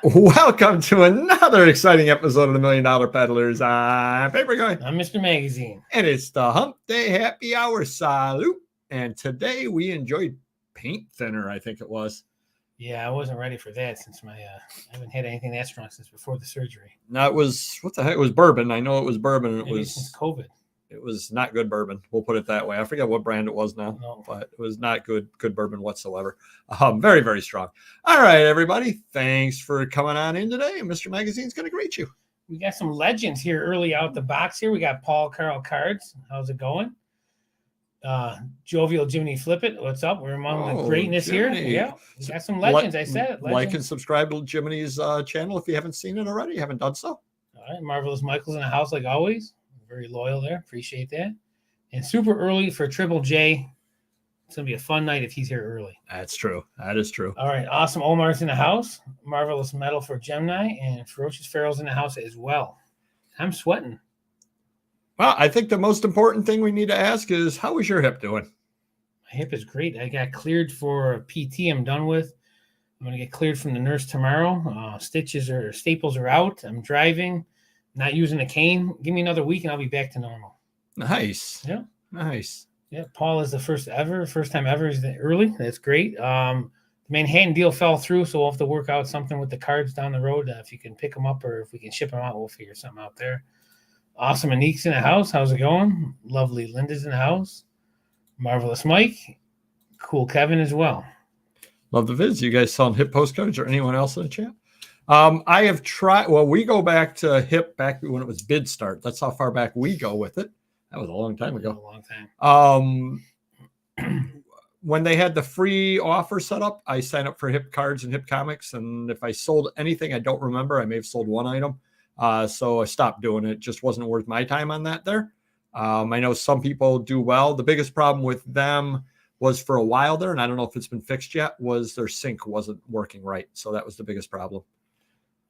Welcome to another exciting episode of the $1 Million Peddlers. I'm Papergoy. I'm Mr. Magazine. And it's the Hump Day Happy Hour Salute. And today we enjoyed paint thinner, I think it was. Yeah, I wasn't ready for that since I haven't had anything that strong since before the surgery. No, it was, what the heck? It was bourbon. I know it was bourbon. And Maybe since COVID. It was not good bourbon. We'll put it that way. I forget what brand it was now, but it was not good bourbon whatsoever. Very, very strong. All right, everybody. Thanks for coming on in today. And Mr. Magazine's going to greet you. We got some legends here early out the box here. We got Paul Carl Cards. How's it going? Jovial Jiminy Flip It. What's up? We're among the greatness Jiminy. Here. Yeah, we got some legends. I said it. Legends. Like and subscribe to Jiminy's channel if you haven't seen it already. You haven't done so. All right. Marvelous Michael's in the house like always. Very loyal there. Appreciate that. And super early for Triple J. It's going to be a fun night if he's here early. That's true. That is true. All right. Awesome. Omar's in the house. Marvelous Metal for Gemini. And Ferocious Pharaoh's in the house as well. I'm sweating. Well, I think the most important thing we need to ask is, how is your hip doing? My hip is great. I got cleared for PT. I'm done with. I'm going to get cleared from the nurse tomorrow. Staples are out. I'm driving. Not using a cane. Give me another week and I'll be back to normal. Nice. Yeah. Nice. Yeah. Paul is the first time ever. Is early. That's great. The Manhattan deal fell through, so we'll have to work out something with the cards down the road. If you can pick them up or if we can ship them out, we'll figure something out there. Awesome. Anik's in the house. How's it going? Lovely Linda's in the house. Marvelous Mike. Cool Kevin as well. Love the vids. You guys selling hip postcards or anyone else in the chat? I have tried. Well, we go back to hip back when it was bid start. That's how far back we go with it. That was a long time ago. A long time. When they had the free offer set up, I signed up for hip cards and hip comics. And if I sold anything, I don't remember. I may have sold one item. So I stopped doing it. It just wasn't worth my time on that there. I know some people do well. The biggest problem with them was for a while there, and I don't know if it's been fixed yet, was their sync wasn't working right. So that was the biggest problem.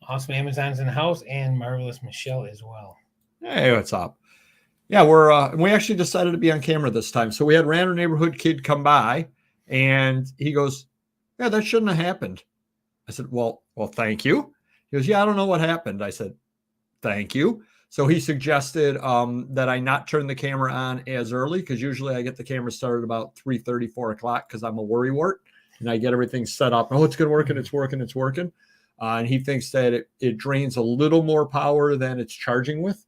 Awesome. Amazon's in the house and Marvelous Michelle as well. Hey, what's up? Yeah, we actually decided to be on camera this time. So we had Random Neighborhood Kid come by and he goes, yeah, that shouldn't have happened. I said, well, thank you. He goes, yeah, I don't know what happened. I said, thank you. So he suggested that I not turn the camera on as early because usually I get the camera started about 3:30, 4 o'clock because I'm a worrywart and I get everything set up. Oh, it's good working. It's working. And he thinks that it drains a little more power than it's charging with.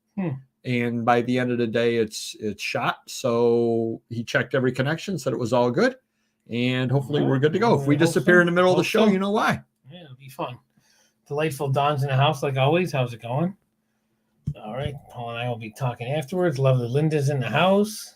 And by the end of the day, it's shot. So he checked every connection, said it was all good. And hopefully we're good to go. If we disappear in the middle of the show, you know why. Yeah, it'll be fun. Delightful Dawn's in the house like always. How's it going? All right. Paul and I will be talking afterwards. Lovely Linda's in the house.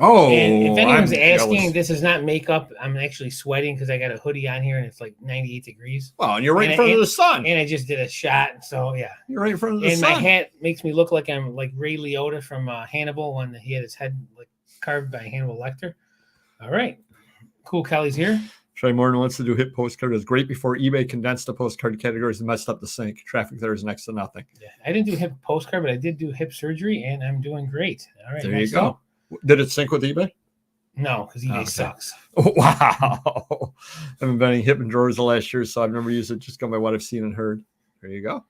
Oh, and if anyone's asking, this is not makeup. I'm actually sweating because I got a hoodie on here and it's like 98 degrees. Well, and you're right in front of the sun. And I just did a shot. So, yeah. You're right in front of the sun. And my hat makes me look like I'm like Ray Liotta from Hannibal when he had his head like carved by Hannibal Lecter. All right. Cool. Kelly's here. Trey Morton wants to do hip postcard. It was great before eBay condensed the postcard categories and messed up the sync. Traffic there is next to nothing. Yeah, I didn't do hip postcard, but I did do hip surgery, and I'm doing great. All right. There you go. Did it sync with eBay? No, because eBay sucks. Oh, wow. I've been buying hip and drawers the last year, so I've never used it. Just going by what I've seen and heard. There you go.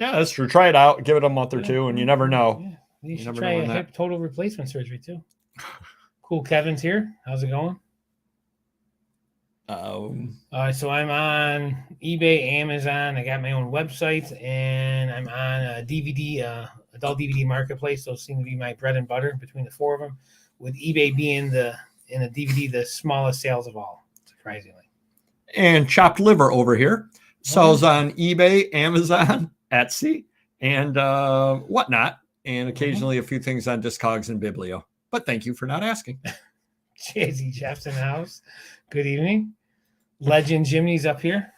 Yeah, that's true. Try it out. Give it a month or two, and you never know. Yeah. You should try a hip total replacement surgery, too. Cool. Kevin's here. How's it going? All right, so I'm on eBay, Amazon. I got my own website, and I'm on a DVD, adult DVD marketplace. Those seem to be my bread and butter between the four of them, with eBay being in the DVD the smallest sales of all, surprisingly. And Chopped Liver over here sells on eBay, Amazon, Etsy, and whatnot, and occasionally a few things on Discogs and Biblio. But thank you for not asking. Jazzy Jeff's in the house. Good evening. Legend Jiminy's up here.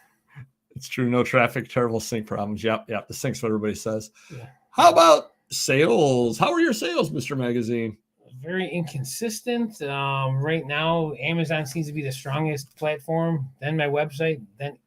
It's true. No traffic, terrible sync problems. Yep. The sync's what everybody says. Yeah. How about sales? How are your sales, Mr. Magazine? Very inconsistent. Right now, Amazon seems to be the strongest platform. Then my website. Then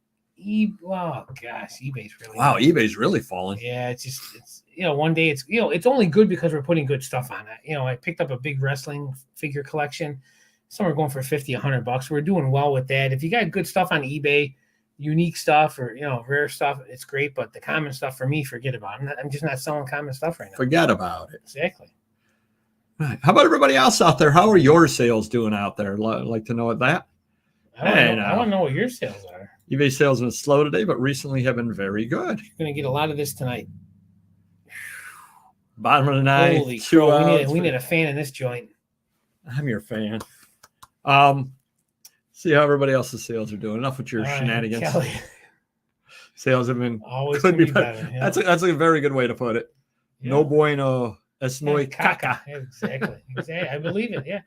oh gosh, eBay's really. Wow, eBay's really falling. Yeah, it's one day it's only good because we're putting good stuff on it. I picked up a big wrestling figure collection. Some are going for $50, $100. We're doing well with that. If you got good stuff on eBay, unique stuff or rare stuff, it's great. But the common stuff for me, forget about it. I'm just not selling common stuff right now. Forget about it. Exactly. Right. How about everybody else out there? How are your sales doing out there? Like to know what that? I want to know what your sales are. eBay sales have been slow today, but recently have been very good. You're going to get a lot of this tonight. Bottom of the night. Holy crow. We need a fan in this joint. I'm your fan. See how everybody else's sales are doing. Enough with your shenanigans. Kelly. Sales have been always could be better. Yeah. That's a very good way to put it. Yeah. No bueno. Es muy caca. Exactly. I believe it. Yeah.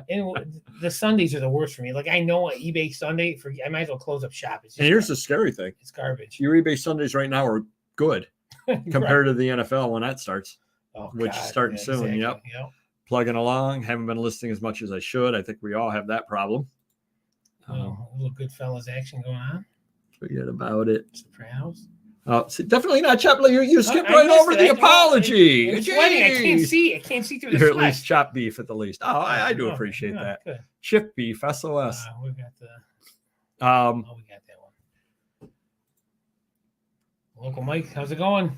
And the Sundays are the worst for me. Like I know an eBay Sunday I might as well close up shop. And here's the scary thing. It's garbage. Your eBay Sundays right now are good compared to the NFL when that starts. Which is starting soon. Exactly. Yep. Plugging along. Haven't been listing as much as I should. I think we all have that problem. A little Goodfellas action going on. Forget about it. Sopranos. So definitely not Chaplin. You skipped right over the apology. I can't see through the You're at least chopped beef at the least. Oh, I do appreciate that. Good. Chip beef, SOS. We got the. We got that one. Local Mike, how's it going?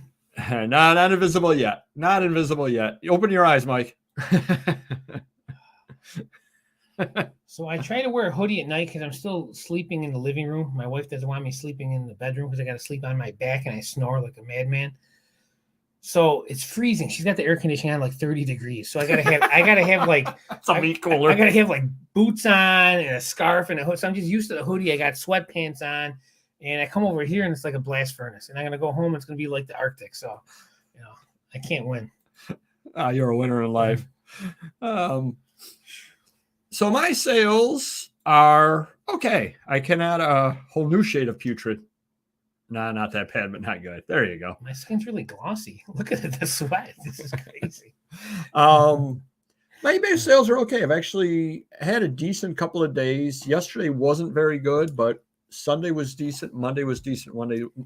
No, not invisible yet. Not invisible yet. Open your eyes, Mike. So I try to wear a hoodie at night because I'm still sleeping in the living room. My wife doesn't want me sleeping in the bedroom because I got to sleep on my back and I snore like a madman. So it's freezing. She's got the air conditioning on like 30 degrees. So I gotta have like some meat cooler. I gotta have like boots on and a scarf and a hood. So I'm just used to the hoodie. I got sweatpants on, and I come over here and it's like a blast furnace. And I'm gonna go home. It's gonna be like the Arctic. So, I can't win. You're a winner in life. So my sales are okay. I cannot a whole new shade of putrid. Nah, not that bad, but not good. There you go. My skin's really glossy. Look at the sweat. This is crazy. My eBay sales are okay. I've actually had a decent couple of days. Yesterday wasn't very good, but Sunday was decent. Monday was decent.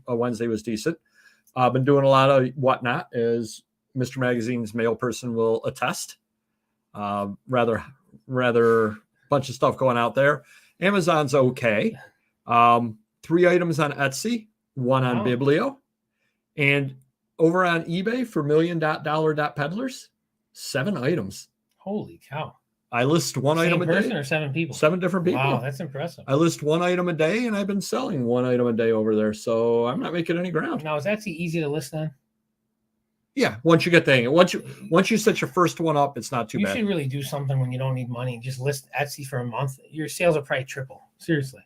Wednesday was decent. I've been doing a lot of whatnot, as Mr. Magazine's mail person will attest. Rather bunch of stuff going out there. Amazon's okay. 3 items on Etsy, 1 on Biblio, and over on eBay for $million.dollar.peddlers, 7 items. Holy cow. I list one Same item a day. person or 7 people? 7 different people. Wow, that's impressive. I list 1 item a day, and I've been selling 1 item a day over there, so I'm not making any ground. Now, is Etsy easy to list on? Yeah, once you get the hang of it. Once you set your first one up, it's not too bad. You should really do something when you don't need money. Just list Etsy for a month. Your sales will probably triple. Seriously.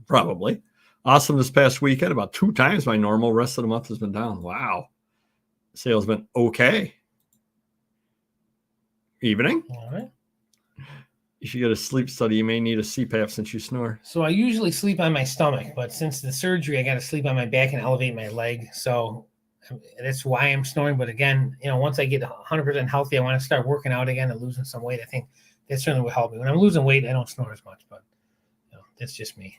Probably. Awesome this past weekend, about 2 times my normal. Rest of the month has been down. Wow. Sales been okay. Evening. All right. You should get a sleep study. You may need a CPAP since you snore. So I usually sleep on my stomach, but since the surgery, I got to sleep on my back and elevate my leg. So that's why I'm snoring. But again, once I get 100% healthy, I want to start working out again and losing some weight. I think that certainly will help me. When I'm losing weight, I don't snore as much, but that's just me.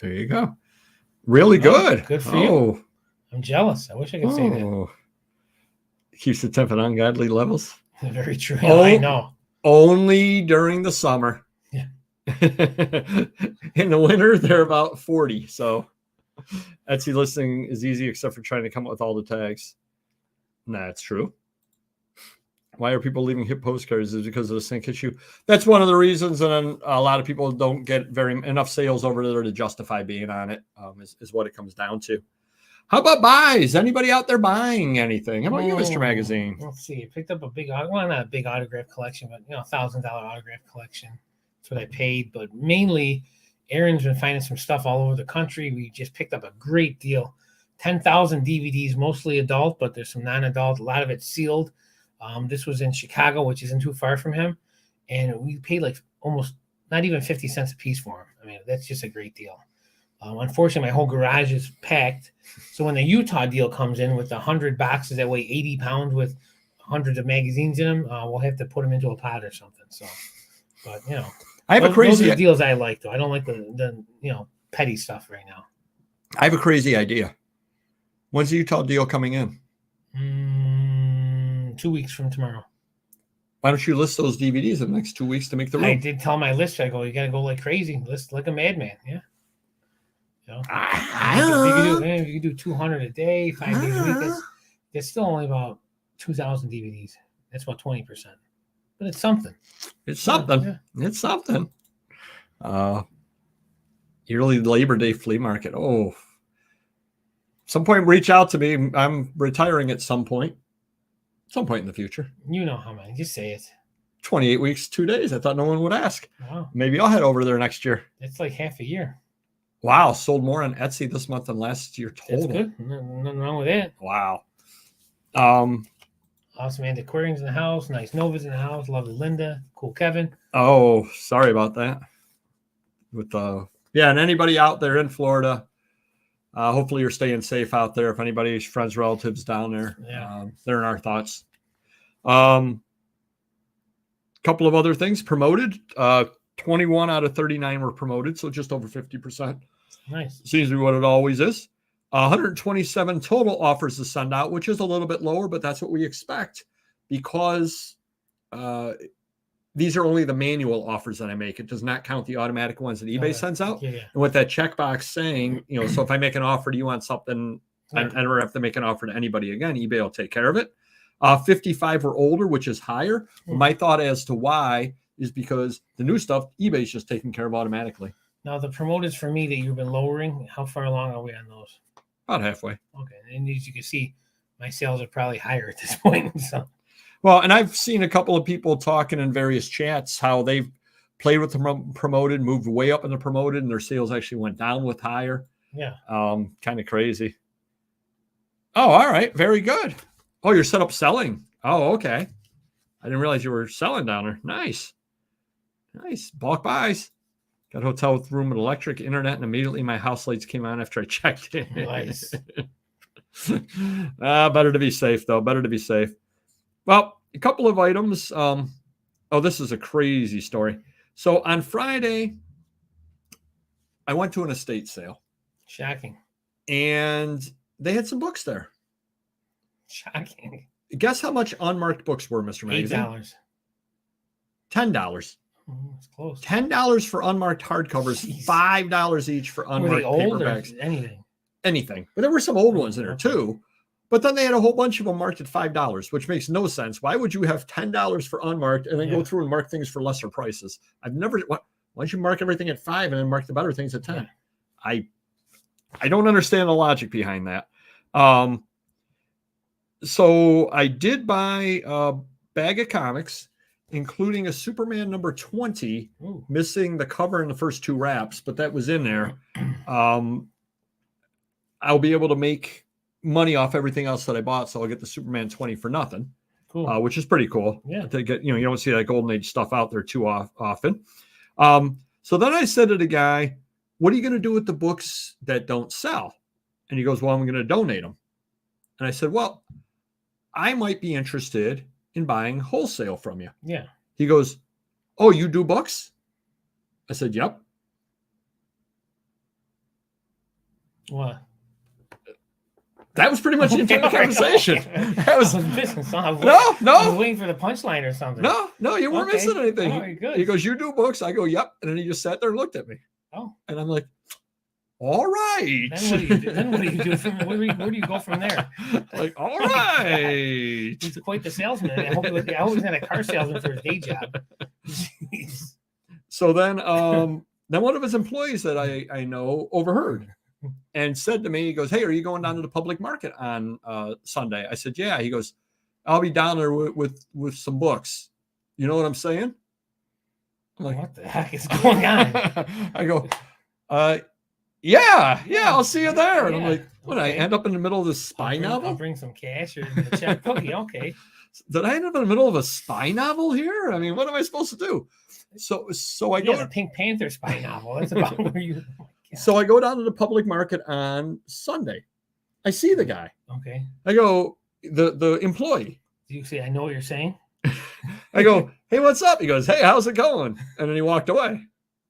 There you go. Really good. Good for you. I'm jealous. I wish I could say that. Keeps the temp at ungodly levels. Very true. I know. Only during the summer. Yeah. In the winter, they're about 40. So Etsy listing is easy except for trying to come up with all the tags. That's true. Why are people leaving hip postcards? Is it because of the sink issue? That's one of the reasons. And then a lot of people don't get enough sales over there to justify being on it, is what it comes down to. How about buys? Anybody out there buying anything? How about you, Mr. Magazine? Let's see. I picked up a big, well, not a big autograph collection, but $1,000 autograph collection. That's what I paid. But mainly, Aaron's been finding some stuff all over the country. We just picked up a great deal. 10,000 DVDs, mostly adult, but there's some non-adult. A lot of it sealed. This was in Chicago, which isn't too far from him. And we paid like almost not even 50 cents a piece for him. I mean, that's just a great deal. Unfortunately, my whole garage is packed. So when the Utah deal comes in with 100 boxes that weigh 80 pounds with hundreds of magazines in them, we'll have to put them into a pot or something. So, but I have a crazy those are the deals I like, though. I don't like the petty stuff right now. I have a crazy idea. When's the Utah deal coming in? 2 weeks from tomorrow. Why don't you list those DVDs in the next 2 weeks to make the room? I did tell my list. I go, you got to go like crazy. List like a madman. Yeah. You know? I If you could do 200 a day, 5 days a week, that's still only about 2,000 DVDs. That's about 20%. But it's something. It's something. Yeah. It's something. Yearly Labor Day flea market. Oh, some point reach out to me. I'm retiring at some point in the future. You know how many. Just say it. 28 weeks, 2 days. I thought no one would ask. Wow. Maybe I'll head over there next year. It's like half a year. Wow. Sold more on Etsy this month than last year total. That's good. Nothing wrong with that. Wow. Awesome man. The Aquarium's in the house. Nice Nova's in the house. Lovely Linda. Cool Kevin. Oh, sorry about that. With and anybody out there in Florida, hopefully you're staying safe out there. If anybody's friends, relatives down there, they're in our thoughts. Couple of other things promoted. 21 out of 39 were promoted, so just over 50%. Nice. Seems to be what it always is. 127 total offers to send out, which is a little bit lower, but that's what we expect because these are only the manual offers that I make. It does not count the automatic ones that eBay sends out. Yeah. And with that checkbox saying, so if I make an offer to you on something, I never have to make an offer to anybody again. eBay will take care of it. 55 or older, which is higher. My thought as to why is because the new stuff, eBay's just taking care of automatically. Now, the promoters for me that you've been lowering, how far along are we on those? About halfway. Okay. And as you can see, my sales are probably higher at this point. So. Well, and I've seen a couple of people talking in various chats how they've played with the promoted, moved way up in the promoted, and their sales actually went down with higher. Yeah. Kind of crazy. Oh, all right. Very good. Oh, you're set up selling. Oh, okay. I didn't realize you were selling down there. Nice. Bulk buys. Got a hotel with room and electric, internet, and immediately my house lights came on after I checked in. Nice. Better to be safe, though. Better to be safe. Well, a couple of items. This is a crazy story. So on Friday, I went to an estate sale. Shocking. And they had some books there. Shocking. Guess how much unmarked books were, Mr. Magazine? $8. $10. It's close. $10 for unmarked hardcovers, Jeez. $5 each for unmarked were they old paperbacks. Or anything? Anything. But there were some old ones in there too. But then they had a whole bunch of them marked at $5, which makes no sense. Why would you have $10 for unmarked and then go through and mark things for lesser prices? Why don't you mark everything at $5 and then mark the better things at 10? Yeah. I don't understand the logic behind that. So I did buy a bag of comics, including a Superman number 20, missing the cover in the first two wraps, but that was in there. I'll be able to make money off everything else that I bought, so I'll get the Superman 20 for nothing, which is pretty cool. Yeah, to get, you don't see that golden age stuff out there too often. So then I said to the guy, "What are you going to do with the books that don't sell?" And he goes, "Well, I'm going to donate them." And I said, "Well, I might be interested in buying wholesale from you." Yeah. He goes, "Oh, you do books?" I said, "Yep." What? That was pretty much the entire conversation. That was business. No. I was waiting for the punchline or something. No, you weren't missing anything. Oh, good. He goes, "You do books?" I go, "Yep." And then he just sat there and looked at me. Oh. And I'm like, "All right." Then what do you do? Where do you go from there? Like, all right. He's quite the salesman. I hope he was not a car salesman for his day job. Jeez. So then one of his employees that I know overheard and said to me, he goes, "Hey, are you going down to the public market on Sunday?" I said, "Yeah." He goes, "I'll be down there with some books." You know what I'm saying? I'm like, what the heck is going on? I go, yeah, I'll see you there. And I'm like, what, I end up in the middle of this spy novel? I'll bring some cash or a check cookie. Okay. Did I end up in the middle of a spy novel here? I mean, what am I supposed to do? So I go the Pink Panther spy novel. That's about where you. So I go down to the public market on Sunday. I see the guy. Okay. I go, the employee. Do you say, "I know what you're saying"? I go, "Hey, what's up?" He goes, "Hey, how's it going?" And then he walked away.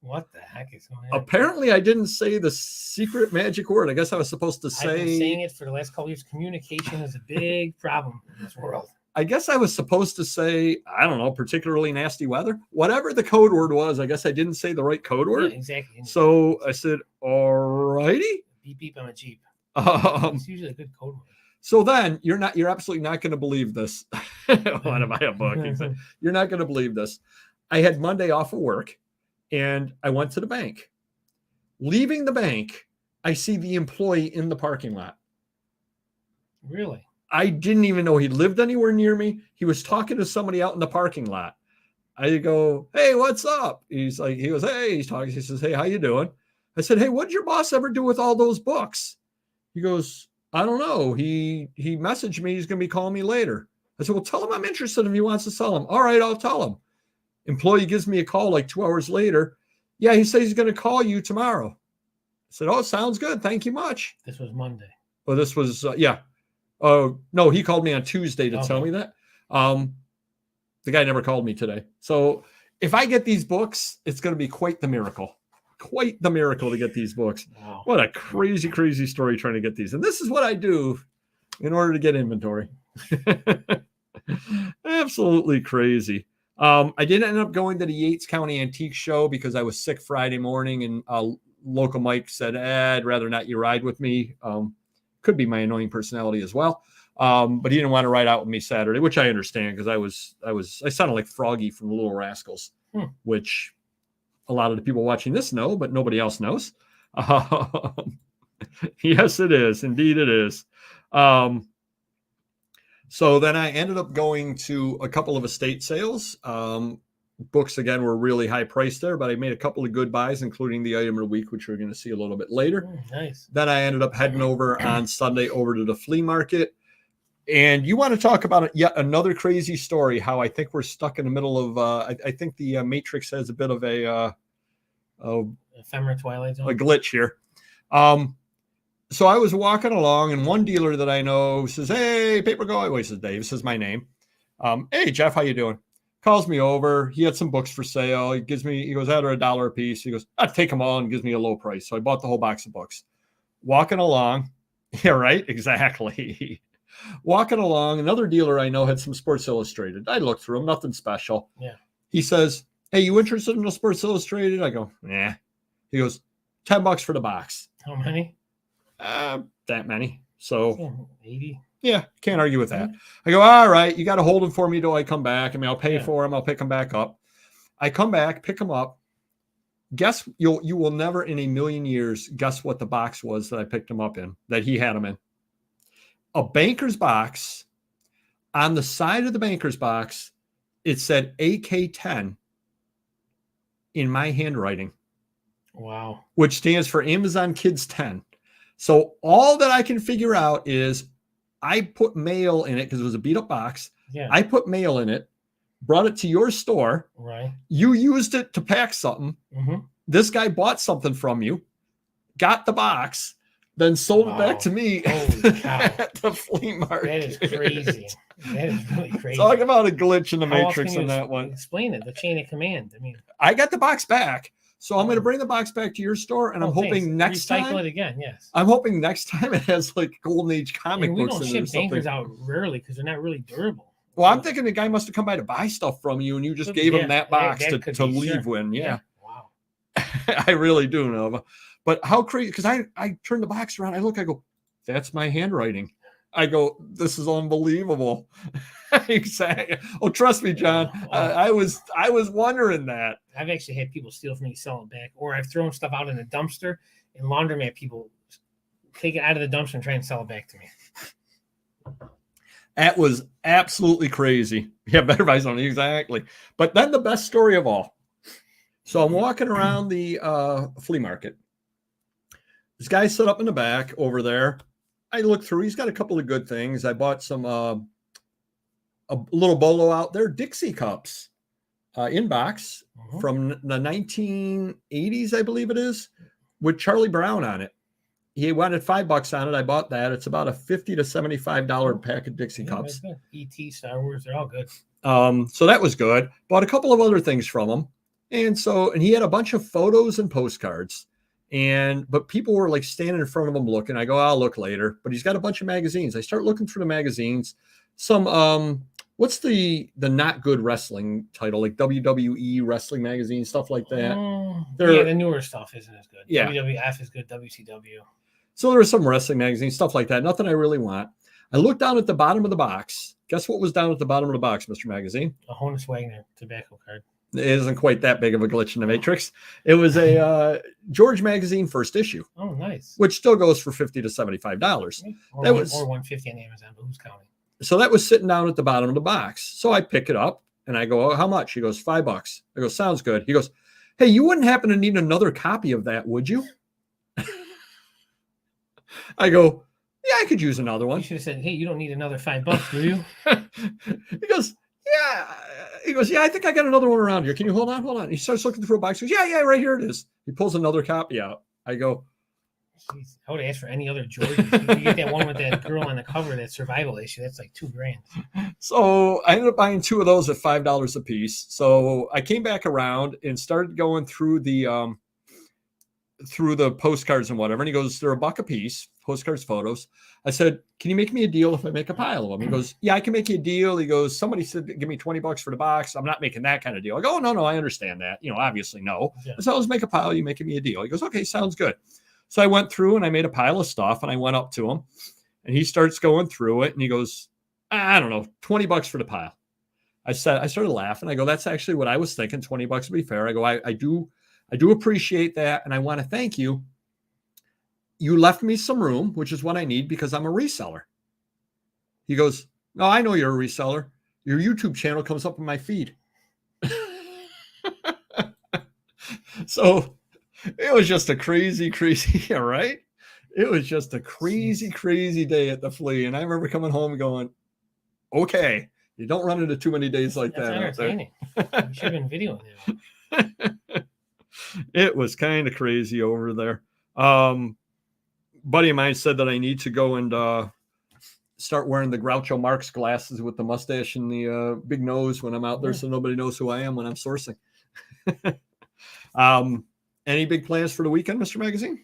What the heck is going on? Apparently, I didn't say the secret magic word. I guess I was supposed to say. I've been saying it for the last couple of years. Communication is a big problem in this world. I guess I was supposed to say, I don't know, particularly nasty weather. Whatever the code word was, I guess I didn't say the right code word. Yeah, exactly. So I said, all righty. Beep, beep, I'm a Jeep. Um, It's usually a good code word. So then you're absolutely not going to believe this. Want to buy a book? You're not going to believe this. I had Monday off of work and I went to the bank. Leaving the bank, I see the employee in the parking lot. Really? I didn't even know he lived anywhere near me. He was talking to somebody out in the parking lot. I go, hey, what's up? He goes, hey, he's talking. He says, hey, how you doing? I said, hey, what did your boss ever do with all those books? He goes, I don't know. He messaged me. He's going to be calling me later. I said, well, tell him I'm interested if he wants to sell them. All right, I'll tell him. Employee gives me a call like 2 hours later. Yeah, he says he's going to call you tomorrow. I said, oh, sounds good. Thank you much. This was Monday. Well, this was, yeah. No, he called me on Tuesday to tell me that. The guy never called me today. So if I get these books, it's going to be quite the miracle. Quite the miracle to get these books. Wow. What a crazy, crazy story trying to get these. And this is what I do in order to get inventory. Absolutely crazy. I didn't end up going to the Yates County Antique Show because I was sick Friday morning and local Mike said, I'd rather not you ride with me. Could be my annoying personality as well. But he didn't want to ride out with me Saturday, which I understand because I sounded like Froggy from the Little Rascals, which a lot of the people watching this know, but nobody else knows. Yes, it is. Indeed, it is. So then I ended up going to a couple of estate sales. Books, again, were really high priced there, but I made a couple of good buys, including the item of the week, which we're going to see a little bit later. Nice. Then I ended up heading over on Sunday over to the flea market. And you want to talk about yet another crazy story, how I think we're stuck in the middle of, I think the Matrix has a bit of a Ephemeral Twilight Zone. A glitch here. So I was walking along and one dealer that I know says, hey, Papergoy. Well, he says, Dave, says my name. Hey, Jeff, how you doing? Calls me over. He had some books for sale. He goes, they're $1 a piece. He goes, I'd take them all and gives me a low price. So I bought the whole box of books. Walking along. Yeah, right. Exactly. Walking along. Another dealer I know had some Sports Illustrated. I looked through them, nothing special. Yeah. He says, hey, you interested in the Sports Illustrated? I go, nah. He goes, $10 for the box. How many? That many. So 80. Yeah, can't argue with that. I go, all right, you got to hold them for me till I come back. I mean, I'll pay for them. I'll pick them back up. I come back, pick them up. Guess you will never in a million years guess what the box was that I picked them up in, that he had them in. A banker's box. On the side of the banker's box, it said AK-10 in my handwriting. Wow. Which stands for Amazon Kids 10. So all that I can figure out is I put mail in it because it was a beat up box. Yeah. I put mail in it, brought it to your store. Right. You used it to pack something. Mm-hmm. This guy bought something from you, got the box, then sold it back to me at the flea market. That is crazy. That is really crazy. Talk about a glitch in the Matrix on that one. Explain it. The chain of command. I mean, I got the box back. So I'm going to bring the box back to your store, and I'm hoping next time. Recycle it again, yes. I'm hoping next time it has like Golden Age comic books. We don't ship bankers out rarely because they're not really durable. Well, I'm thinking the guy must have come by to buy stuff from you, and you just gave him that box to leave when. Yeah. Wow. I really do, Nova. But how crazy, because I turn the box around, I look, I go, that's my handwriting. I go, this is unbelievable. Exactly. Oh, trust me, John. I was wondering that. I've actually had people steal from me, sell it back, or I've thrown stuff out in a dumpster, and laundromat people take it out of the dumpster and try and sell it back to me. That was absolutely crazy. Yeah, better buy something. Exactly. But then the best story of all. So I'm walking around the flea market. This guy set up in the back over there. I look through. He's got a couple of good things. I bought some a little bolo out there, Dixie cups, in box from the 1980s, I believe it is, with Charlie Brown on it. He wanted $5 on it. I bought that. It's about a $50 to $75 pack of Dixie cups. E.T., Star Wars, they're all good. So that was good. Bought a couple of other things from him. And he had a bunch of photos and postcards. But people were like standing in front of him looking. I go, I'll look later. But he's got a bunch of magazines. I start looking through the magazines. Some what's the not good wrestling title, like WWE wrestling magazine, stuff like that. Yeah, the newer stuff isn't as good. Yeah. WWF is good. WCW. So there was some wrestling magazines, stuff like that. Nothing I really want. I looked down at the bottom of the box. Guess what was down at the bottom of the box, Mr. Magazine? A Honus Wagner tobacco card. It isn't quite that big of a glitch in the matrix. It was a George Magazine first issue. Oh, nice. Which still goes for $50 to $75. Or that was or $150 on Amazon, but who's counting? So that was sitting down at the bottom of the box. So I pick it up and I go, oh, how much? He goes, $5. I go, sounds good. He goes, hey, you wouldn't happen to need another copy of that, would you? I go, yeah, I could use another one. You should have said, hey, you don't need another $5, do you? He goes, yeah. He goes, yeah, I think I got another one around here. Can you hold on? Hold on. He starts looking through a box. He goes, yeah, right here it is. He pulls another copy out. I go, jeez, I would have asked for any other Jordans. You get that one with that girl on the cover, that survival issue. That's like $2,000. So I ended up buying 2 of those at $5 a piece. So I came back around and started going through the postcards and whatever. And he goes, they're $1 a piece, postcards, photos. I said, can you make me a deal if I make a pile of them? He goes, yeah, I can make you a deal. He goes, somebody said, give me $20 for the box. I'm not making that kind of deal. I go, oh, no, I understand that. Obviously, no. Yeah. So let's make a pile. You making me a deal. He goes, okay, sounds good. So I went through and I made a pile of stuff and I went up to him and he starts going through it and he goes, I don't know, $20 for the pile. I started laughing. I go, that's actually what I was thinking. $20 would be fair. I go, I do appreciate that. And I want to thank you. You left me some room, which is what I need because I'm a reseller. He goes, no, I know you're a reseller. Your YouTube channel comes up in my feed. So it was just a crazy, yeah, right? It was just a crazy day at the Flea. And I remember coming home going, okay, you don't run into too many days like that. That's entertaining. You should have been videoing that. It was kind of crazy over there. Buddy of mine said that I need to go and start wearing the Groucho Marx glasses with the mustache and the big nose when I'm out there, so nobody knows who I am when I'm sourcing. Any big plans for the weekend, Mr. Magazine?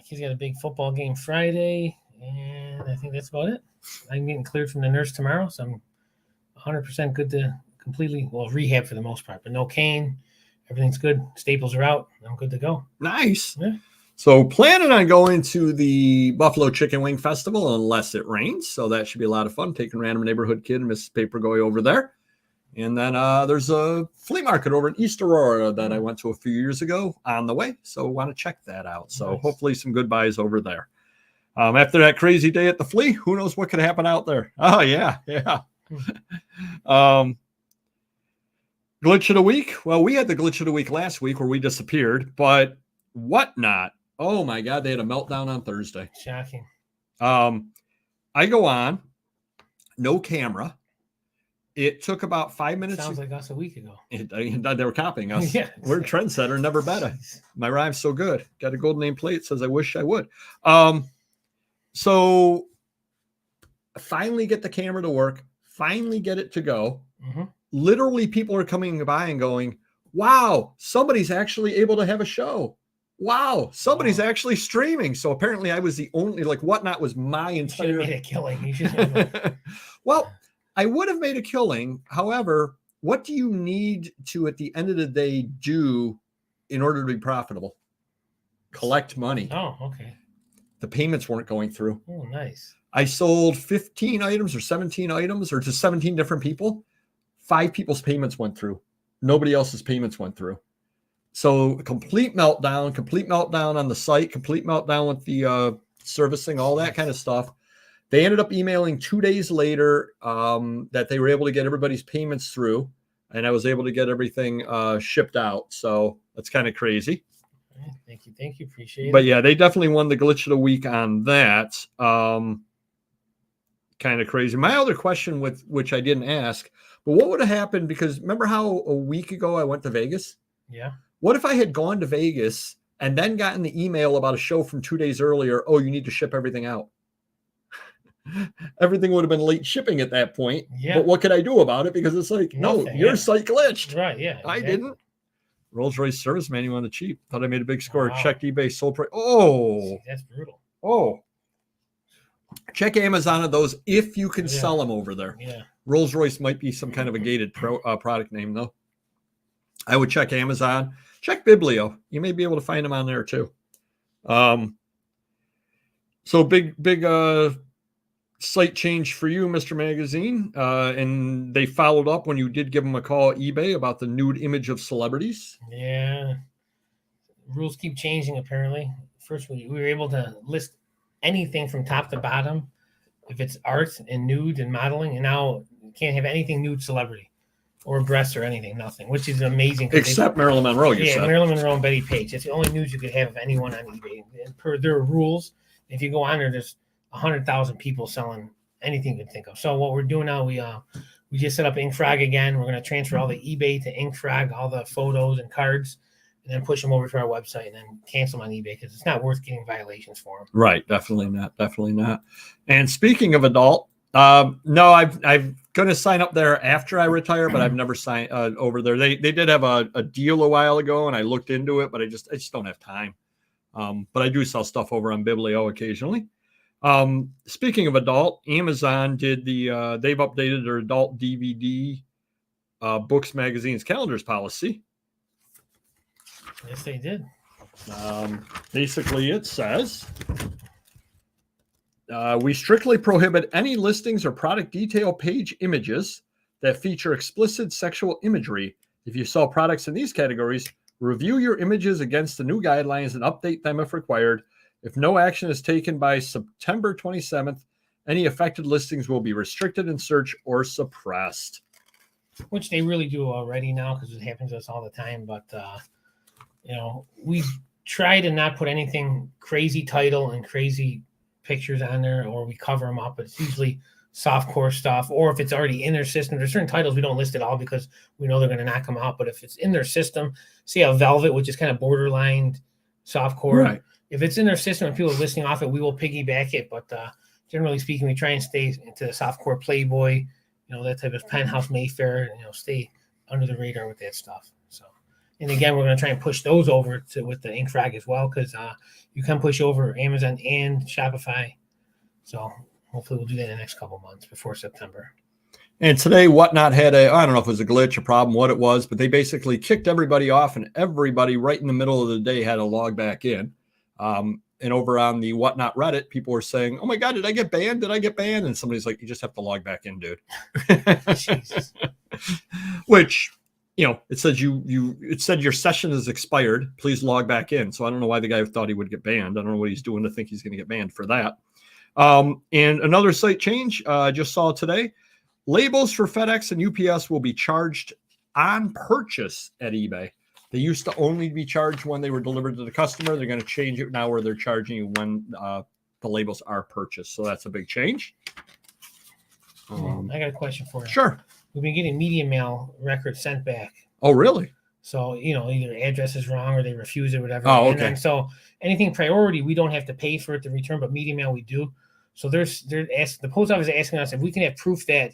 He's got a big football game Friday, and I think that's about it. I'm getting cleared from the nurse tomorrow, so I'm 100% good to completely, rehab for the most part, but no cane. Everything's good. Staples are out. I'm good to go. Nice. Yeah. So planning on going to the Buffalo Chicken Wing Festival unless it rains. So that should be a lot of fun, taking random neighborhood kid and Mrs. Papergoy over there. And then there's a flea market over in East Aurora that I went to a few years ago on the way. So want to check that out. So hopefully some good buys over there. After that crazy day at the Flea, who knows what could happen out there? Oh, yeah. Glitch of the week. Well, we had the glitch of the week last week where we disappeared, but Whatnot. Oh my God, they had a meltdown on Thursday. Shocking. I go on, no camera. It took about 5 minutes. Sounds like us a week ago. They were copying us. Yeah. We're a trendsetter, never better. My rhyme's so good. Got a gold name plate. Says I wish I would. So finally get the camera to work. Finally get it to go. Mm-hmm. Literally, people are coming by and going, "Wow, somebody's actually able to have a show. Wow, somebody's actually streaming." So apparently, I was the only. Whatnot was my entire. You should have made a killing. You should have. Well, I would have made a killing. However, what do you need to, at the end of the day, do in order to be profitable? Collect money. Oh, okay. The payments weren't going through. Oh, nice. I sold 15 items or 17 items or to 17 different people. 5 people's payments went through. Nobody else's payments went through. So complete meltdown on the site, complete meltdown with the servicing, all that kind of stuff. They ended up emailing 2 days later that they were able to get everybody's payments through, and I was able to get everything shipped out. So that's kind of crazy. Thank you. Appreciate it. But yeah, they definitely won the glitch of the week on that. Kind of crazy. My other question, which I didn't ask, but what would have happened? Because remember how a week ago I went to Vegas? Yeah. What if I had gone to Vegas and then gotten the email about a show from 2 days earlier? Oh, you need to ship everything out. Everything would have been late shipping at that point. Yeah. But what could I do about it? Because it's like, nothing, no, your site glitched. Right. Yeah. Exactly. I didn't. Rolls Royce service manual on the cheap. Thought I made a big score. Wow. Checked eBay, sold price. Oh, that's brutal. Oh, check Amazon of those if you can Yeah. sell them over there. Yeah. Rolls-Royce might be some kind of a gated product name, though. I would check Amazon. Check Biblio. You may be able to find them on there, too. So big site change for you, Mr. Magazine. And they followed up when you did give them a call at eBay about the nude image of celebrities. Yeah. Rules keep changing, apparently. First, we were able to list anything from top to bottom if it's art and nude and modeling, and now you can't have anything nude celebrity or breasts or anything, nothing, which is amazing. Except Marilyn Monroe, you said. Marilyn Monroe and Betty Page. That's the only nudes you could have of anyone on eBay. And per their rules, if you go on there, there's 100,000 people selling anything you can think of. So what we're doing now, we just set up InkFrog again. We're going to transfer all the eBay to InkFrog, all the photos and cards, and then push them over to our website and then cancel them on eBay because it's not worth getting violations for them. Right. Definitely not. And speaking of adult, no, I'm going to sign up there after I retire, but I've never signed over there. They did have a deal a while ago, and I looked into it, but I just don't have time. But I do sell stuff over on Biblio occasionally. Speaking of adult, Amazon did they've updated their adult DVD books, magazines, calendars policy. Yes, they did. Basically, it says we strictly prohibit any listings or product detail page images that feature explicit sexual imagery. If you sell products in these categories, review your images against the new guidelines and update them if required. If no action is taken by September 27th, any affected listings will be restricted in search or suppressed. Which they really do already now because it happens to us all the time. But, we try to not put anything crazy title and crazy pictures on there, or we cover them up. But it's usually softcore stuff, or if it's already in their system. There's certain titles we don't list at all because we know they're going to knock them out. But if it's in their system, see a Velvet, which is kind of borderline softcore. Right. If it's in their system and people are listing off it, we will piggyback it. But generally speaking, we try and stay into the softcore Playboy, that type of Penthouse Mayfair, stay under the radar with that stuff. So, and again, we're going to try and push those over with the InkFrog as well, because you can push over Amazon and Shopify. So hopefully we'll do that in the next couple months before September. And today, Whatnot had I don't know if it was a glitch, a problem, what it was, but they basically kicked everybody off, and everybody right in the middle of the day had to log back in. And over on the Whatnot Reddit, people were saying, "Oh my God, did I get banned? Did I get banned?" And somebody's like, "You just have to log back in, dude." Jesus. Which, it says it said your session is expired. Please log back in. So I don't know why the guy thought he would get banned. I don't know what he's doing to think he's going to get banned for that. And another site change I just saw today: labels for FedEx and UPS will be charged on purchase at eBay. They used to only be charged when they were delivered to the customer. They're going to change it now where they're charging you when the labels are purchased. So that's a big change. I got a question for you. Sure. We've been getting media mail records sent back. Oh, really? So, either address is wrong or they refuse it, whatever. Oh, okay. And then, so anything priority, we don't have to pay for it to return, but media mail we do. So the post office is asking us if we can have proof that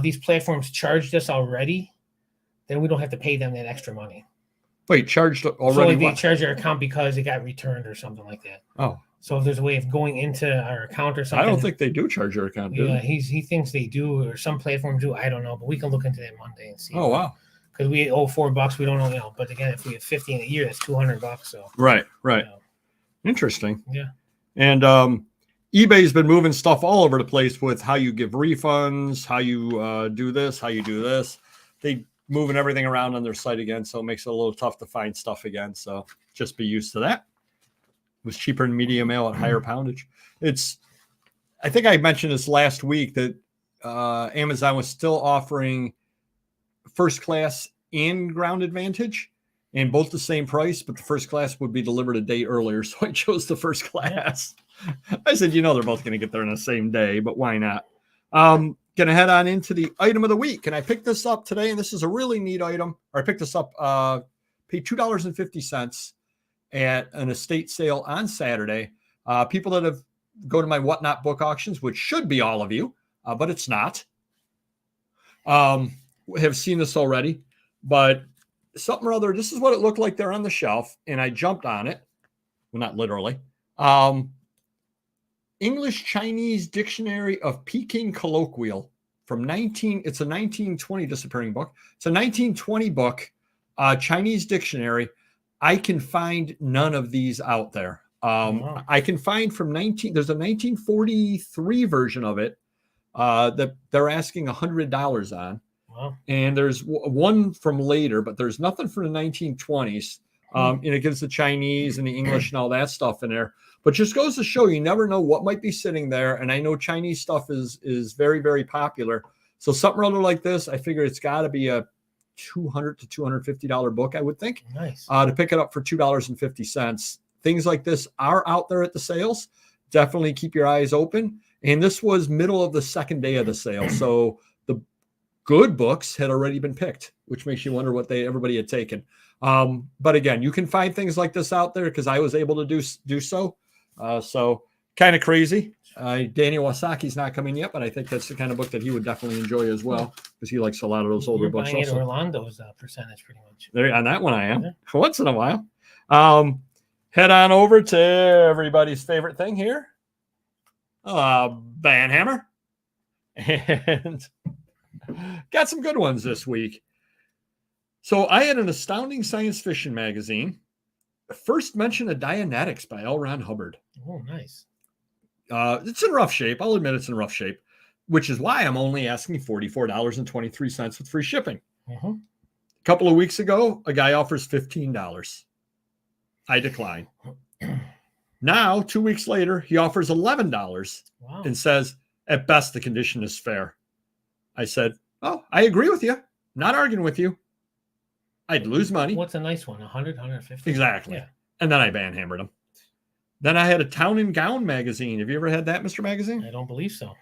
these platforms charged us already, then we don't have to pay them that extra money. Wait, charged already? So like they charge our account because it got returned or something like that. Oh. So if there's a way of going into our account or something. I don't think they do charge your account, do they? He thinks they do, or some platforms do. I don't know, but we can look into that Monday and see. Oh, wow. Because we owe $4, we don't know, But again, if we have 50 in a year, that's $200. So right. Interesting. Yeah. And eBay's been moving stuff all over the place with how you give refunds, how you do this, how you do this. They moving everything around on their site again, so it makes it a little tough to find stuff again. So just be used to that. It was cheaper than media mail at higher poundage. I think I mentioned this last week that Amazon was still offering first class and ground advantage, and both the same price, but the first class would be delivered a day earlier. So I chose the first class. I said, they're both going to get there on the same day, but why not? Going to head on into the item of the week. And I picked this up today, and this is a really neat item. Or I picked this up, paid $2.50 at an estate sale on Saturday. People that have go to my Whatnot book auctions, which should be all of you, but it's not, have seen this already. But something or other, this is what it looked like there on the shelf, and I jumped on it. Well, not literally. English Chinese Dictionary of Peking Colloquial from it's a 1920 disappearing book. It's a 1920 book, Chinese dictionary. I can find none of these out there. Wow. I can find there's a 1943 version of it that they're asking $100 on. Wow. And there's one from later, but there's nothing from the 1920s. And it gives the Chinese and the English and all that stuff in there. But just goes to show you never know what might be sitting there. And I know Chinese stuff is very, very popular. So something rather like this, I figure it's got to be a $200 to $250 book, I would think. Nice. To pick it up for $2.50. Things like this are out there at the sales. Definitely keep your eyes open. And this was middle of the second day of the sale. So the good books had already been picked, which makes you wonder what everybody had taken. But again, you can find things like this out there because I was able to do so. So kind of crazy. Daniel Wasaki's not coming yet, but I think that's the kind of book that he would definitely enjoy as well because he likes a lot of those older books. Buying also. Orlando's percentage pretty much. There on that one I am. Once in a while. Head on over to everybody's favorite thing here. Bandhammer. And got some good ones this week. So I had an astounding science fiction magazine. First mention of Dianetics by L. Ron Hubbard. Oh, nice. It's in rough shape. I'll admit it's in rough shape, which is why I'm only asking $44.23 with free shipping. Uh-huh. A couple of weeks ago, a guy offers $15. I decline. Now, 2 weeks later, he offers $11 and says, at best, the condition is fair. I said, oh, I agree with you. Not arguing with you. I'd lose money. What's a nice one? 100, 150? Exactly. Yeah. And then I banhammered him. Then I had a Town and Gown magazine. Have you ever had that, Mr. Magazine? I don't believe so.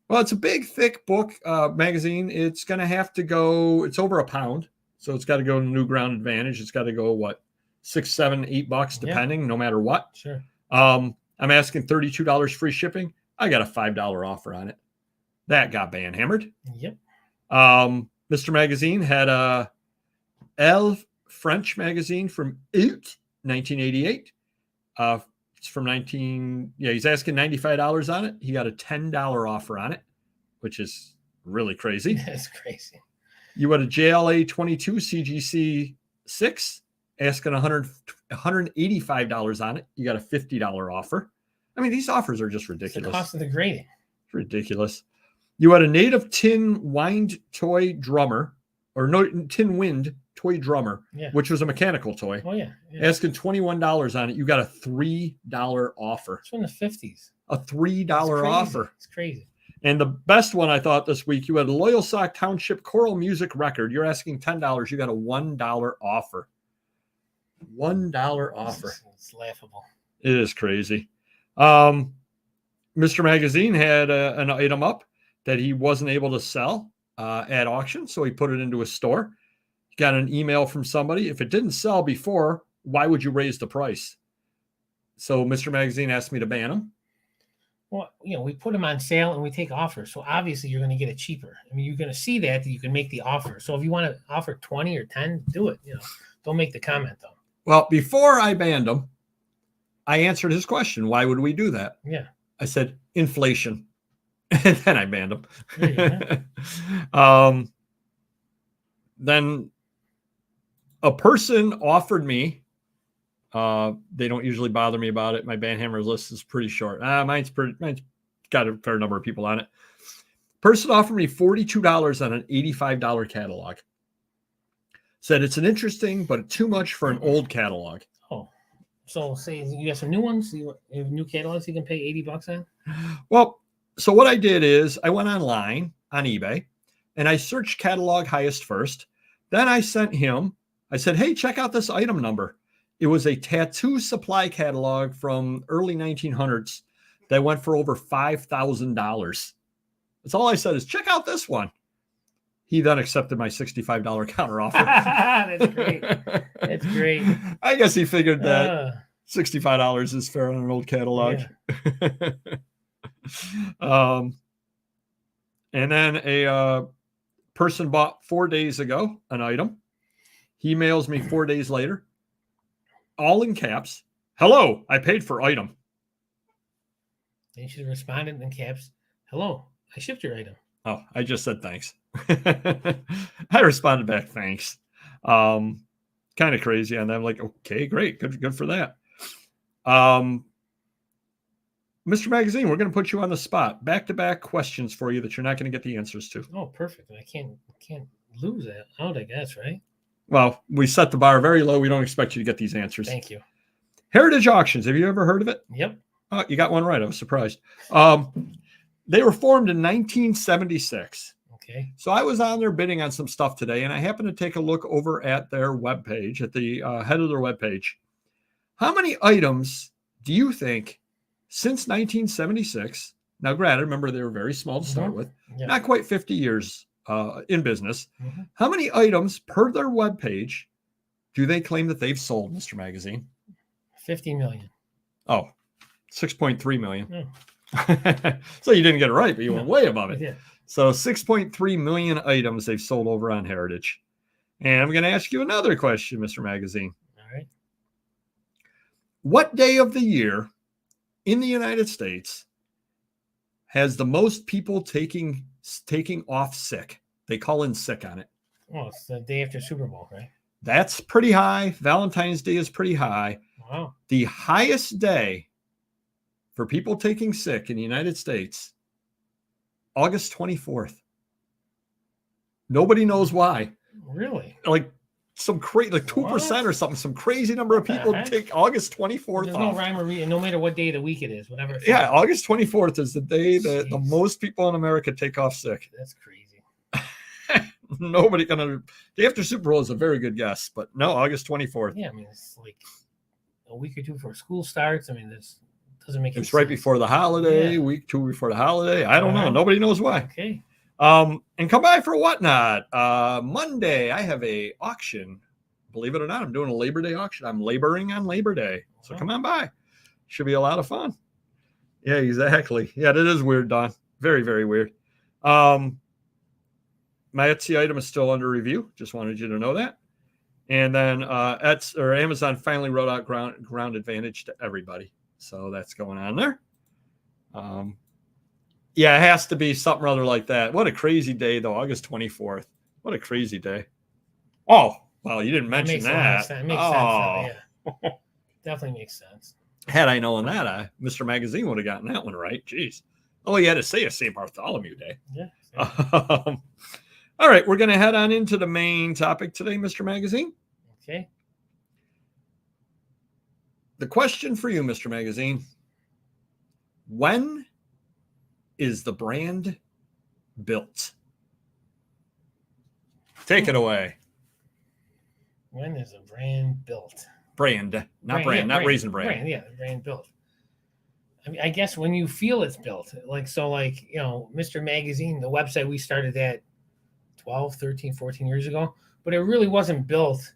Well, it's a big, thick book magazine. It's going to have to go, it's over £1. So it's got to go to New Ground Advantage. It's got to go, $6, $7, $8, depending, no matter what. Sure. I'm asking $32 free shipping. I got a $5 offer on it. That got banhammered. Yep. Mr. Magazine had a Elle French magazine from 1988. It's from he's asking $95 on it. He got a $10 offer on it, which is really crazy. That's crazy. You had a JLA 22 CGC 6 asking $185 on it. You got a $50 offer. I mean, these offers are just ridiculous. It's the cost of the grading. It's ridiculous. You had a native tin wind toy drummer, or no tin wind toy drummer, which was a mechanical toy. Oh, yeah. Asking $21 on it. You got a $3 offer. It's from the 50s. A $3 offer. It's crazy. And the best one I thought this week, you had a Loyal Sock Township choral music record. You're asking $10. You got a $1 offer. $1 offer. It's laughable. It is crazy. Mr. Magazine had an item up that he wasn't able to sell at auction, so he put it into a store. He got an email from somebody. If it didn't sell before, why would you raise the price? So Mr. Magazine asked me to ban him. Well, we put them on sale and we take offers. So obviously you're going to get it cheaper. I mean, you're going to see that you can make the offer. So if you want to offer 20 or 10, do it. Don't make the comment though. Well, before I banned him, I answered his question. Why would we do that? Yeah. I said, inflation. And then I banned him. Then a person offered me, they don't usually bother me about it. My Bandhammer list is pretty short. Mine's got a fair number of people on it. Person offered me $42 on an $85 catalog. Said it's an interesting, but too much for an old catalog. Oh, so say you got some new ones, you have new catalogs you can pay $80 on? Well, so what I did is I went online on eBay and I searched catalog highest first. Then I sent him, I said, hey, check out this item number. It was a tattoo supply catalog from early 1900s that went for over $5,000. That's all I said is check out this one. He then accepted my $65 counter offer. That's great. That's great. I guess he figured that $65 is fair on an old catalog. Yeah. And then a person bought 4 days ago an item. He mails me 4 days later, all in caps. Hello, I paid for item. Then you should have responded in caps. Hello, I shipped your item. Oh, I just said thanks. I responded back, thanks. Kind of crazy on them. Like, okay, great, good for that. Mr. Magazine, we're going to put you on the spot. Back-to-back questions for you that you're not going to get the answers to. Oh, perfect. I can't lose that out, I guess, right? Well, we set the bar very low. We don't expect you to get these answers. Thank you. Heritage Auctions. Have you ever heard of it? Yep. Oh, you got one right. I was surprised. They were formed in 1976. Okay. So I was on there bidding on some stuff today, and I happened to take a look over at their webpage, at the head of their webpage. How many items do you think since 1976? Now, granted, remember they were very small to start with, not quite 50 years in business. How many items per their webpage do they claim that they've sold, Mr. Magazine? 50 million. Oh, 6.3 million. So you didn't get it right, but you went way above it. Yeah. So 6.3 million items they've sold over on Heritage. And I'm going to ask you another question, Mr. Magazine. All right. What day of the year in the United States has the most people taking off sick? They call in sick on it. Oh, it's the day after Super Bowl, right? That's pretty high. Valentine's Day is pretty high. Wow. The highest day for people taking sick in the United States, August 24th. Nobody knows why. Really? Like some crazy, like 2% or something. Some crazy number of people take August 24th. There's off. no rhyme or reason, no matter what day of the week it is, whatever. Yeah, August 24th is the day that the most people in America take off sick. That's crazy. Nobody gonna. Day after Super Bowl is a very good guess, but no, August 24th. Yeah, I mean it's like a week or two before school starts. I mean, this doesn't make. It's right before the holiday, week 2 before the holiday. I don't know. Nobody knows why. Okay. And come by for whatnot. Monday, I have a auction. Believe it or not, I'm doing a Labor Day auction. I'm laboring on Labor Day, so come on by. Should be a lot of fun. Yeah, exactly. Yeah, that is weird, Don. Very, very weird. My Etsy item is still under review. Just wanted you to know that. And then Amazon finally wrote out ground advantage to everybody. So that's going on there. Yeah, it has to be something rather like that. What a crazy day, though. August 24th. What a crazy day. Oh, well, you didn't mention that. It makes sense. Yeah. Definitely makes sense. Had I known that, Mr. Magazine would have gotten that one right. Jeez. All you had to say is St. Bartholomew Day. Yeah. All right, we're going to head on into the main topic today, Mr. Magazine. Okay. The question for you, Mr. Magazine. When is the brand built? Take it away. When is a brand built? Brand, not Raisin Bran. Yeah, the brand built. I mean, I guess when you feel it's built, Mr. Magazine, the website we started at 12, 13, 14 years ago, but it really wasn't built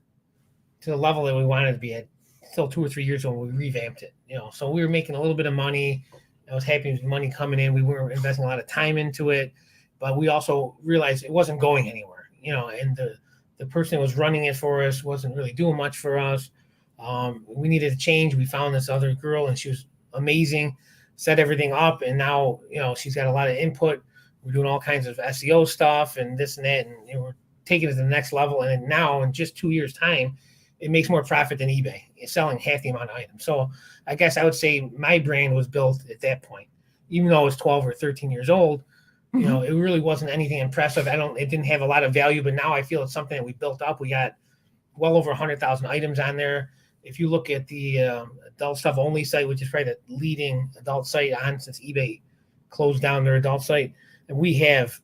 to the level that we wanted to be at until 2 or 3 years ago when we revamped it. So we were making a little bit of money. I was happy with money coming in. We weren't investing a lot of time into it, but we also realized it wasn't going anywhere, and the person that was running it for us wasn't really doing much for us. We needed a change. We found this other girl and she was amazing, set everything up. And now, she's got a lot of input. We're doing all kinds of SEO stuff and this and that. And we're taking it to the next level. And now in just 2 years time, it makes more profit than eBay. It's selling half the amount of items. So I guess I would say my brand was built at that point, even though it was 12 or 13 years old. It really wasn't anything impressive. It didn't have a lot of value, but now I feel it's something that we built up. We got well over 100,000 items on there. If you look at the adult stuff only site, which is probably the leading adult site on since eBay closed down their adult site, and we have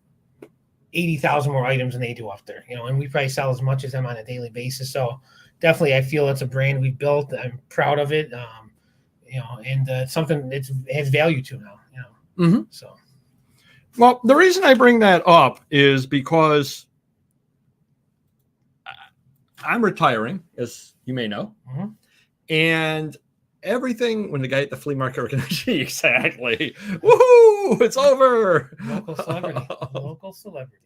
80,000 more items than they do up there, and we probably sell as much as them on a daily basis. So definitely, I feel it's a brand we built. I'm proud of it, and something that has value to now, So. Well, the reason I bring that up is because I'm retiring, as you may know, and everything when the guy at the flea market recognized exactly, woohoo, it's over. Local celebrity.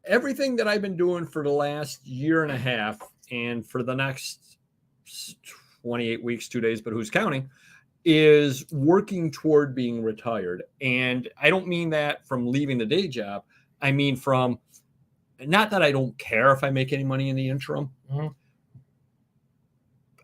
Everything that I've been doing for the last year and a half, and for the next 28 weeks, 2 days, but who's counting, is working toward being retired. And I don't mean that from leaving the day job. I mean from, not that I don't care if I make any money in the interim. Mm-hmm.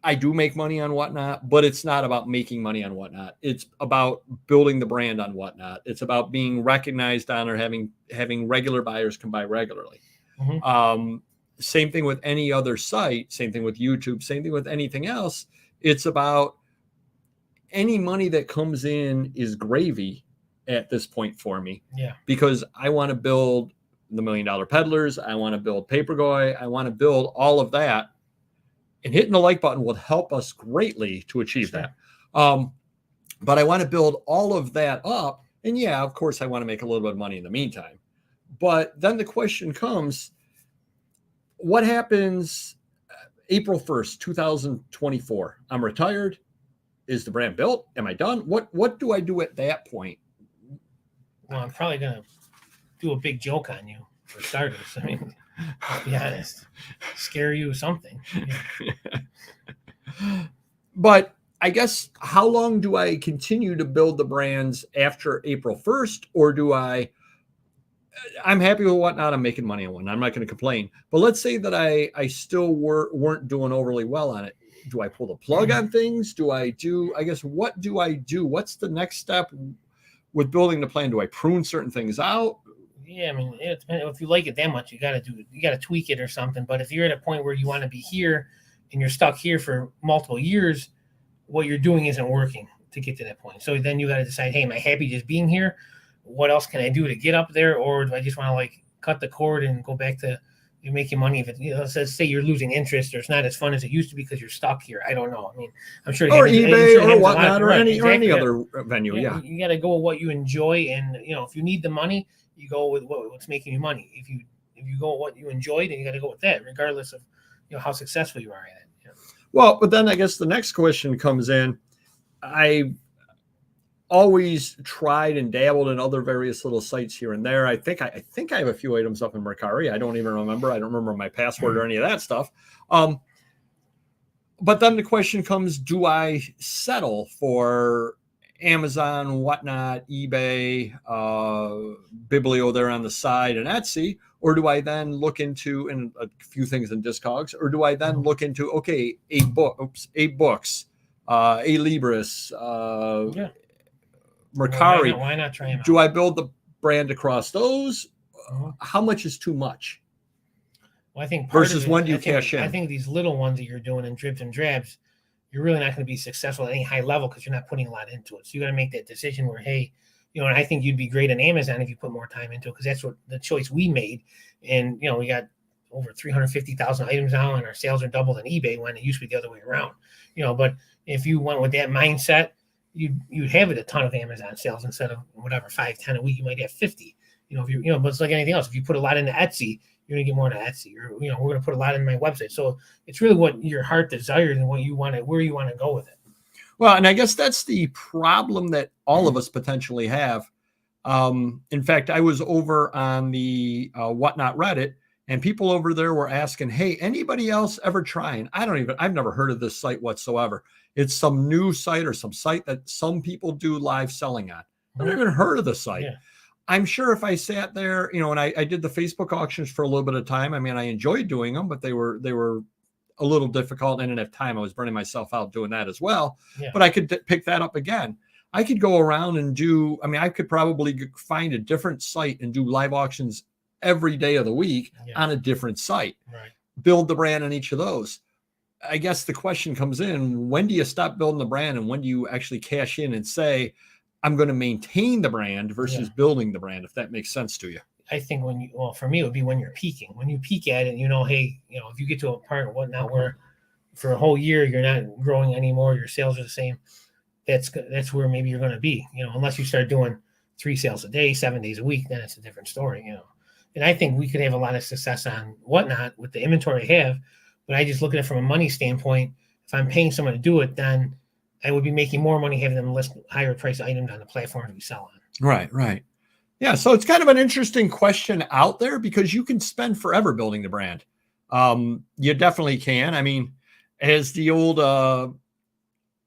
I do make money on Whatnot, but it's not about making money on Whatnot. It's about building the brand on Whatnot. It's about being recognized on, or having regular buyers come by regularly. Mm-hmm. Same thing with any other site, same thing with YouTube, same thing with anything else. It's about any money that comes in is gravy at this point for me. Yeah. Because I want to build the $1 Million Peddlers. I want to build Papergoy. I want to build all of that. And hitting the like button will help us greatly to achieve that. But I want to build all of that up. And yeah, of course, I want to make a little bit of money in the meantime. But then the question comes, what happens April 1st, 2024? I'm retired. Is the brand built? Am I done? What do I do at that point? Well, I'm probably going to do a big joke on you for starters. I mean, I'll be honest, scare you with something. Yeah. But I guess, how long do I continue to build the brands after April 1st? Or I'm happy with Whatnot. I'm making money on one. I'm not going to complain. But let's say that I still weren't doing overly well on it. Do I pull the plug on things? What do I do? What's the next step with building the plan? Do I prune certain things out? Yeah, I mean, if you like it that much, you got to tweak it or something. But if you're at a point where you want to be here and you're stuck here for multiple years, what you're doing isn't working to get to that point. So then you got to decide, hey, am I happy just being here? What else can I do to get up there? Or do I just want to cut the cord and go back to making money? If it, let's say you're losing interest, or it's not as fun as it used to be because you're stuck here. I don't know. I mean, I'm sure. Or eBay or Whatnot or any other venue. Yeah. You got to go with what you enjoy. And, if you need the money, you go with what's making you money. If you go with what you enjoy, then you got to go with that, regardless of how successful you are at it. Well, but then I guess the next question comes in. I always tried and dabbled in other various little sites here and there. I think I have a few items up in Mercari. I don't even remember. I don't remember my password or any of that stuff. But then the question comes: do I settle for Amazon, Whatnot, eBay, Biblio there on the side, and Etsy, or do I then look into, and a few things in Discogs, or do I then look into, okay, 8 books, A Libris, Mercari? Why not try them out? Do I build the brand across those? How much is too much? Well, I think versus when do you cash in? I think these little ones that you're doing in dribs and drabs, you're really not going to be successful at any high level because you're not putting a lot into it. So you got to make that decision where, hey, and I think you'd be great on Amazon if you put more time into it, because that's what the choice we made. And, we got over 350,000 items now, and our sales are doubled on eBay when it used to be the other way around. But if you went with that mindset, you'd have a ton of Amazon sales instead of whatever 5-10 a week. You might have 50. If you but it's like anything else. If you put a lot into Etsy, you're gonna get more to Etsy. Or we're gonna put a lot in my website. So it's really what your heart desires and what you want to, where you want to go with it. Well, and I guess that's the problem that all of us potentially have. In fact, I was over on the Whatnot Reddit, and people over there were asking, hey, anybody else ever trying? I've never heard of this site whatsoever. It's some new site or some site that some people do live selling on. I've never even heard of the site. Yeah. I'm sure if I sat there, and I did the Facebook auctions for a little bit of time. I mean, I enjoyed doing them, but they were a little difficult. I didn't have time. I was burning myself out doing that as well. Yeah. But I could pick that up again. I could go around and I could probably find a different site and do live auctions every day of the week on a different site. Right. Build the brand on each of those. I guess the question comes in, when do you stop building the brand and when do you actually cash in and say, I'm going to maintain the brand versus building the brand, if that makes sense to you? I think for me, it would be when you're peaking. When you peak at it, hey, if you get to a part or whatnot where for a whole year you're not growing anymore, your sales are the same, that's where maybe you're going to be, unless you start doing 3 sales a day, 7 days a week, then it's a different story, And I think we could have a lot of success on Whatnot with the inventory I have, but I just look at it from a money standpoint. If I'm paying someone to do it, then I would be making more money having them list higher price items on the platform we sell on. Right. Yeah, so it's kind of an interesting question out there because you can spend forever building the brand. You definitely can. I mean, as the old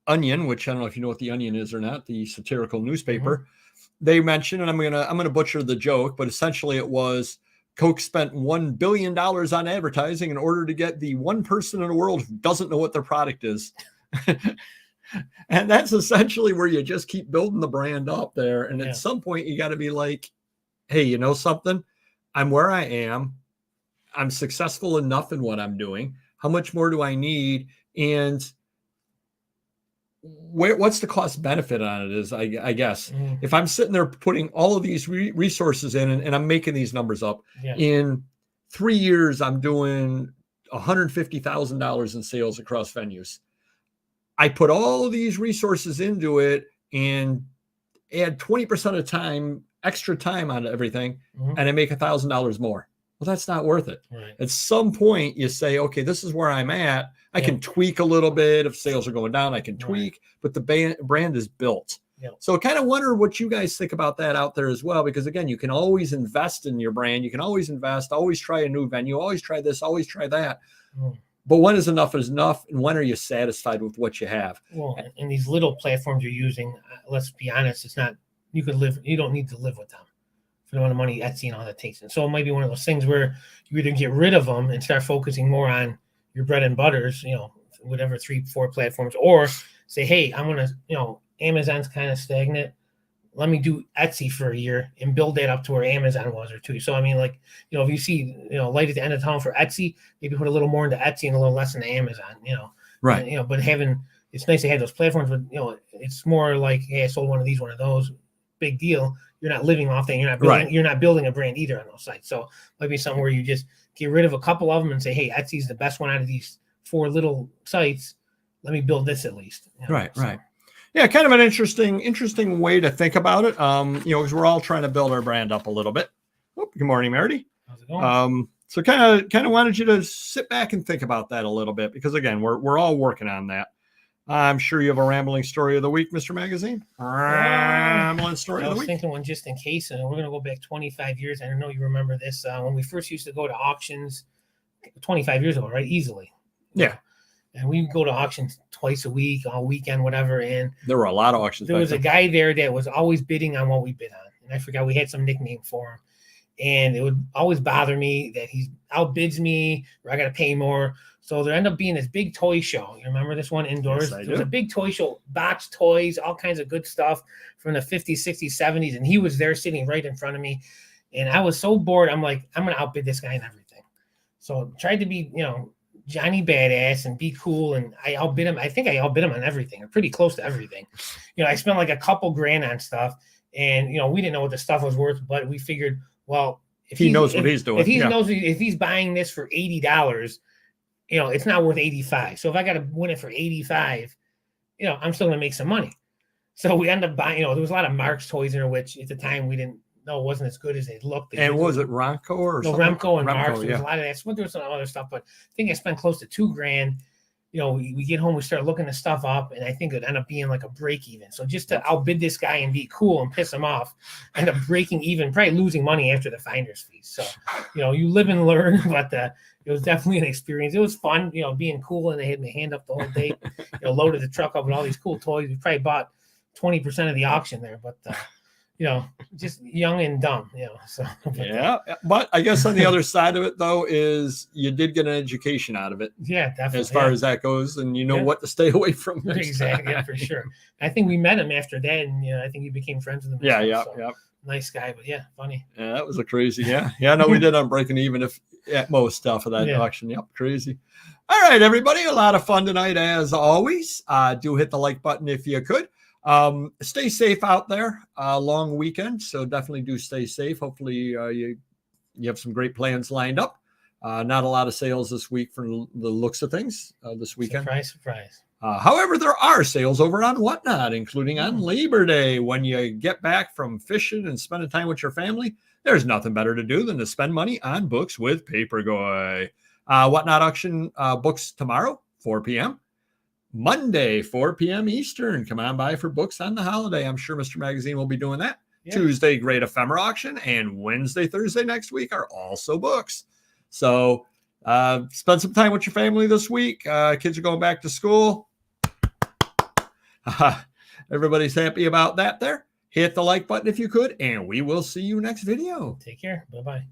Onion, which I don't know if you know what the Onion is or not, the satirical newspaper, they mentioned, and I'm gonna butcher the joke, but essentially it was Coke spent $1 billion on advertising in order to get the one person in the world who doesn't know what their product is. And that's essentially where you just keep building the brand up there. And at some point you got to be like, hey, you know something? I'm where I am. I'm successful enough in what I'm doing. How much more do I need? And what's the cost benefit on it is, I guess, if I'm sitting there putting all of these resources in and I'm making these numbers up, in 3 years, I'm doing $150,000 in sales across venues. I put all of these resources into it and add 20% of time, extra time on everything, and I make $1,000 more. Well, that's not worth it. Right. At some point you say, okay, this is where I'm at. I can tweak a little bit. If sales are going down, I can tweak, but the brand is built. So I kind of wonder what you guys think about that out there as well, because again, you can always invest in your brand. You can always invest, always try a new venue, always try this, always try that. But when is enough, and when are you satisfied with what you have? Well, and these little platforms you're using, let's be honest, it's not, you don't need to live with them for the amount of money Etsy and all that takes. And so it might be one of those things where you either get rid of them and start focusing more on your bread and butters, whatever 3-4 platforms, or say, hey, I'm going to, Amazon's kind of stagnant. Let me do Etsy for a year and build that up to where Amazon was or two. So, I mean, like, if you see, light at the end of the tunnel for Etsy, maybe put a little more into Etsy and a little less into Amazon, Right. And, but it's nice to have those platforms, but, it's more like, hey, I sold one of those, big deal. You're not living off that. You're not building a brand either on those sites. So it might be something where you just get rid of a couple of them and say, hey, Etsy's the best one out of these 4 little sites. Let me build this at least. Right. Yeah, kind of an interesting way to think about it. Because we're all trying to build our brand up a little bit. Oh, good morning, Marty. How's it going? So kind of wanted you to sit back and think about that a little bit, because again, we're all working on that. I'm sure you have a rambling story of the week, Mr. Magazine. Rambling story of the week. I was thinking one just in case, and we're going to go back 25 years. I don't know you remember this. When we first used to go to auctions 25 years ago, right? Easily. Yeah. And we go to auctions twice a week, all weekend, whatever. And there were a lot of auctions. There was a guy there that was always bidding on what we bid on. And I forgot, we had some nickname for him. And it would always bother me that he outbids me or I got to pay more. So there ended up being this big toy show. You remember this one indoors? Yes, it was a big toy show, boxed toys, all kinds of good stuff from the 50s, 60s, 70s. And he was there sitting right in front of me. And I was so bored. I'm like, I'm going to outbid this guy on everything. So tried to be, Johnny Badass and be cool. And I outbid him. I think I outbid him on everything, or pretty close to everything. I spent like a couple grand on stuff, and, we didn't know what the stuff was worth, but we figured, well, if he knows what he's doing, if he's buying this for $80, it's not worth 85. So if I got to win it for 85, I'm still going to make some money. So we end up buying, there was a lot of Mark's toys in there, which at the time we didn't know wasn't as good as they looked. And was it Ronco or no, something? Remco and Remco, Mark's. There was a lot of that. So there was some other stuff, but I think I spent close to $2,000. We get home, we start looking the stuff up, and I think it ended up being like a break even. So just to outbid this guy and be cool and piss him off, end up breaking even, probably losing money after the finder's fees. So, you live and learn, but it was definitely an experience. It was fun, being cool, and they had my hand up the whole day, loaded the truck up with all these cool toys. We probably bought 20% of the auction there, but just young and dumb, so. Yeah. But I guess on the other side of it, though, is you did get an education out of it. Yeah, definitely. As far as that goes, and what to stay away from. Exactly. Yeah, for sure. I think we met him after that, and I think you became friends with him. Yeah. Nice guy, but yeah, funny. Yeah, that was a crazy. Yeah. No, we did on breaking even if at most stuff of that auction. Yep, crazy. All right, everybody, a lot of fun tonight as always. Do hit the like button if you could. Stay safe out there. Long weekend, so definitely do stay safe. Hopefully you have some great plans lined up. Not a lot of sales this week from the looks of things this weekend. Surprise. However, there are sales over on Whatnot, including on Labor Day. When you get back from fishing and spending time with your family, there's nothing better to do than to spend money on books with Papergoy. Whatnot auction books tomorrow, 4 p.m. Monday, 4 p.m. Eastern. Come on by for books on the holiday. I'm sure Mr. Magazine will be doing that. Yeah. Tuesday, Great Ephemera Auction, and Wednesday, Thursday next week are also books. So spend some time with your family this week. Kids are going back to school. Everybody's happy about that there. Hit the like button if you could, and we will see you next video. Take care. Bye-bye.